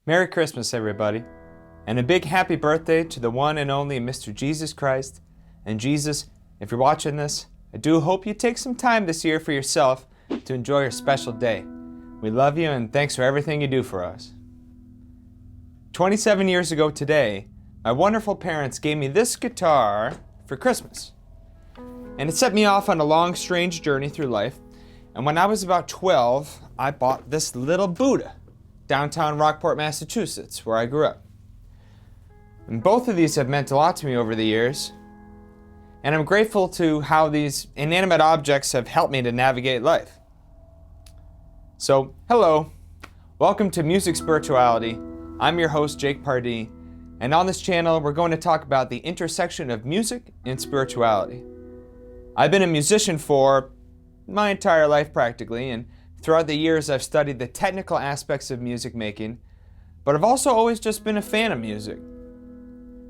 Merry Christmas, everybody, and a big happy birthday to the one and only Mr. Jesus Christ. And Jesus, if you're watching this, I do hope you take some time this year for yourself to enjoy your special day. We love you and thanks for everything you do for us. 27 years ago today, my wonderful parents gave me this guitar for Christmas. And it set me off on a long, strange journey through life. And when I was about 12, I bought this little Buddha, downtown Rockport, Massachusetts, where I grew up. And both of these have meant a lot to me over the years, and I'm grateful to how these inanimate objects have helped me to navigate life. So, hello, welcome to Music Spirituality. I'm your host, Jake Pardee, and on this channel, we're going to talk about the intersection of music and spirituality. I've been a musician for my entire life practically, and throughout the years, I've studied the technical aspects of music making, but I've also always just been a fan of music.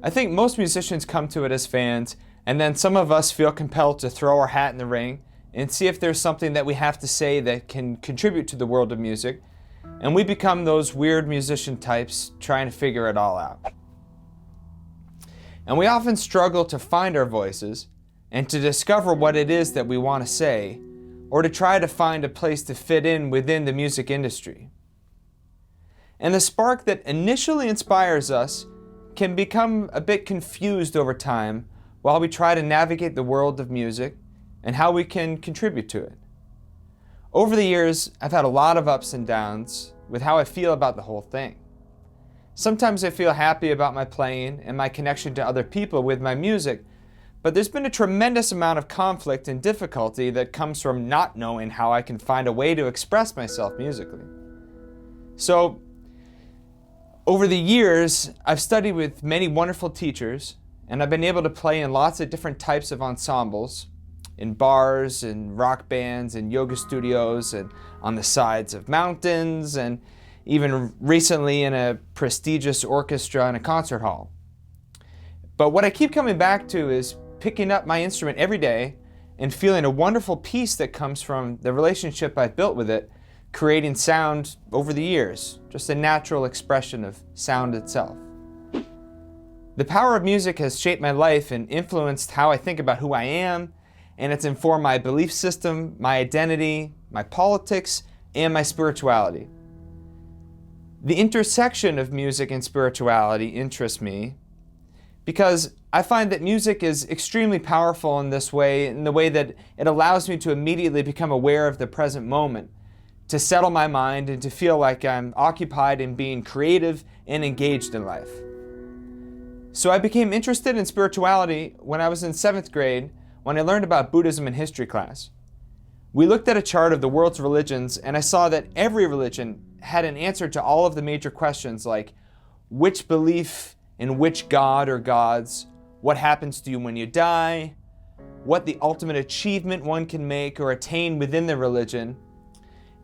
I think most musicians come to it as fans, and then some of us feel compelled to throw our hat in the ring and see if there's something that we have to say that can contribute to the world of music, and we become those weird musician types trying to figure it all out. And we often struggle to find our voices and to discover what it is that we want to say, or to try to find a place to fit in within the music industry. And the spark that initially inspires us can become a bit confused over time while we try to navigate the world of music and how we can contribute to it. Over the years, I've had a lot of ups and downs with how I feel about the whole thing. Sometimes I feel happy about my playing and my connection to other people with my music, but there's been a tremendous amount of conflict and difficulty that comes from not knowing how I can find a way to express myself musically. So, over the years, I've studied with many wonderful teachers, and I've been able to play in lots of different types of ensembles, in bars, and rock bands, and yoga studios, and on the sides of mountains, and even recently in a prestigious orchestra in a concert hall. But what I keep coming back to is picking up my instrument every day and feeling a wonderful peace that comes from the relationship I've built with it, creating sound over the years, just a natural expression of sound itself. The power of music has shaped my life and influenced how I think about who I am, and it's informed my belief system, my identity, my politics, and my spirituality. The intersection of music and spirituality interests me because I find that music is extremely powerful in this way, in the way that it allows me to immediately become aware of the present moment, to settle my mind and to feel like I'm occupied in being creative and engaged in life. So I became interested in spirituality when I was in 7th grade when I learned about Buddhism in history class. We looked at a chart of the world's religions and I saw that every religion had an answer to all of the major questions like which belief in which god or gods, what happens to you when you die, what the ultimate achievement one can make or attain within the religion.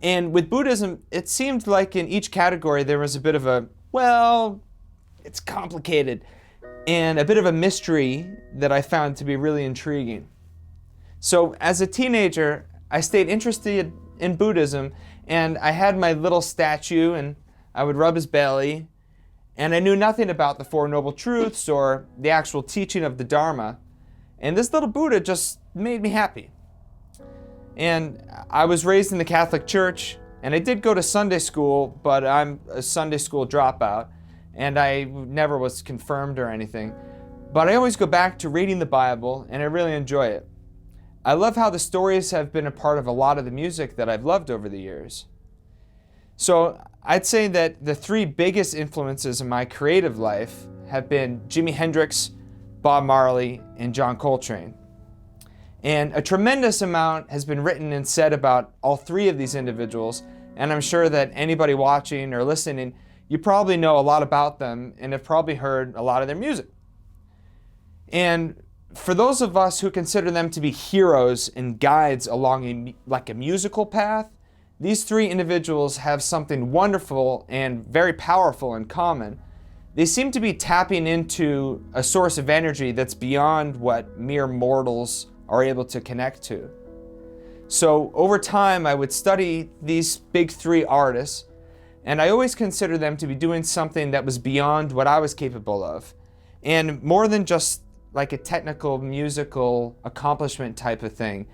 And with Buddhism, it seemed like in each category there was a bit of a, well, it's complicated, and a bit of a mystery that I found to be really intriguing. So as a teenager, I stayed interested in Buddhism, and I had my little statue, and I would rub his belly, and I knew nothing about the Four Noble Truths or the actual teaching of the Dharma. And this little Buddha just made me happy. And I was raised in the Catholic Church, and I did go to Sunday school, but I'm a Sunday school dropout, and I never was confirmed or anything. But I always go back to reading the Bible, and I really enjoy it. I love how the stories have been a part of a lot of the music that I've loved over the years. So I'd say that the three biggest influences in my creative life have been Jimi Hendrix, Bob Marley, and John Coltrane. And a tremendous amount has been written and said about all three of these individuals, and I'm sure that anybody watching or listening, you probably know a lot about them and have probably heard a lot of their music. And for those of us who consider them to be heroes and guides along a musical path, these three individuals have something wonderful and very powerful in common. They seem to be tapping into a source of energy that's beyond what mere mortals are able to connect to. So over time, I would study these big three artists, And I always considered them to be doing something that was beyond what I was capable of. And more than just like a technical musical accomplishment type of thing.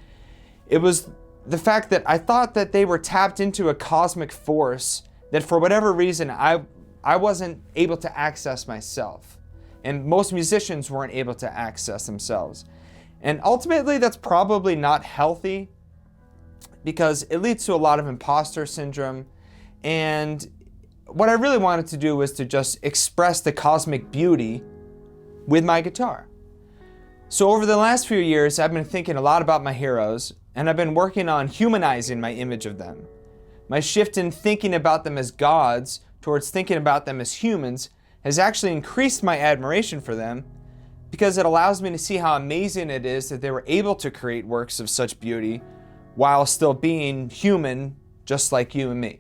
It was the fact that I thought that they were tapped into a cosmic force that for whatever reason I wasn't able to access myself. And most musicians weren't able to access themselves. And ultimately that's probably not healthy because it leads to a lot of imposter syndrome. And what I really wanted to do was to just express the cosmic beauty with my guitar. So over the last few years, I've been thinking a lot about my heroes, and I've been working on humanizing my image of them. My shift in thinking about them as gods towards thinking about them as humans has actually increased my admiration for them because it allows me to see how amazing it is that they were able to create works of such beauty while still being human, just like you and me.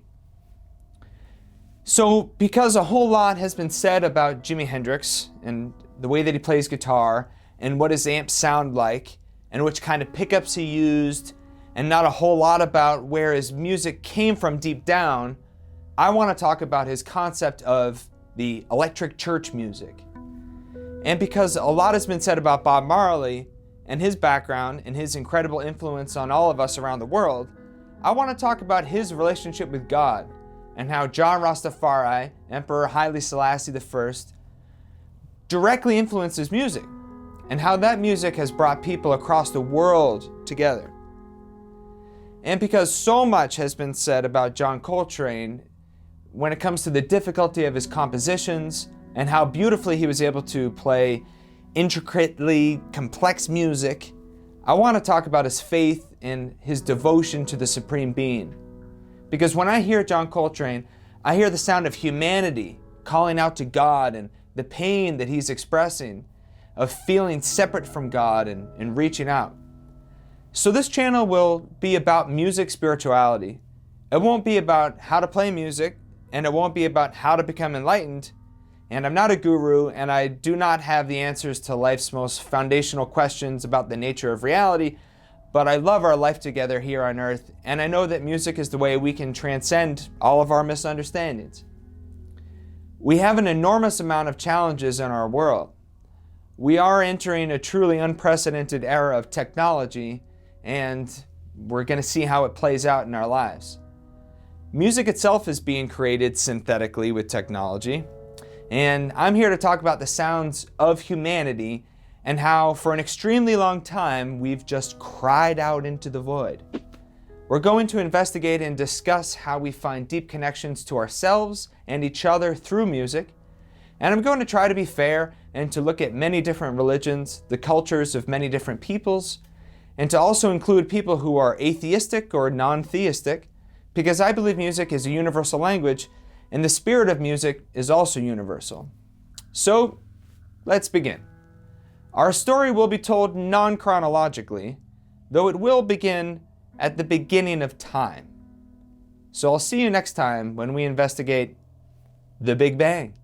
So because a whole lot has been said about Jimi Hendrix and the way that he plays guitar and what his amps sound like and which kind of pickups he used and not a whole lot about where his music came from deep down, I want to talk about his concept of the electric church music. And because a lot has been said about Bob Marley and his background and his incredible influence on all of us around the world, I want to talk about his relationship with God and how John Rastafari, Emperor Haile Selassie I, directly influenced his music and how that music has brought people across the world together. And because so much has been said about John Coltrane when it comes to the difficulty of his compositions and how beautifully he was able to play intricately complex music, I want to talk about his faith and his devotion to the Supreme Being. Because when I hear John Coltrane, I hear the sound of humanity calling out to God and the pain that he's expressing of feeling separate from God and reaching out. So this channel will be about music spirituality. It won't be about how to play music, and it won't be about how to become enlightened. And I'm not a guru, and I do not have the answers to life's most foundational questions about the nature of reality, but I love our life together here on earth, and I know that music is the way we can transcend all of our misunderstandings. We have an enormous amount of challenges in our world. We are entering a truly unprecedented era of technology, and we're going to see how it plays out in our lives. Music itself is being created synthetically with technology, and I'm here to talk about the sounds of humanity and how for an extremely long time we've just cried out into the void. We're going to investigate and discuss how we find deep connections to ourselves and each other through music, and I'm going to try to be fair and to look at many different religions, the cultures of many different peoples, and to also include people who are atheistic or non-theistic, because I believe music is a universal language and the spirit of music is also universal. So, let's begin. Our story will be told non-chronologically, though it will begin at the beginning of time. So I'll see you next time when we investigate the Big Bang.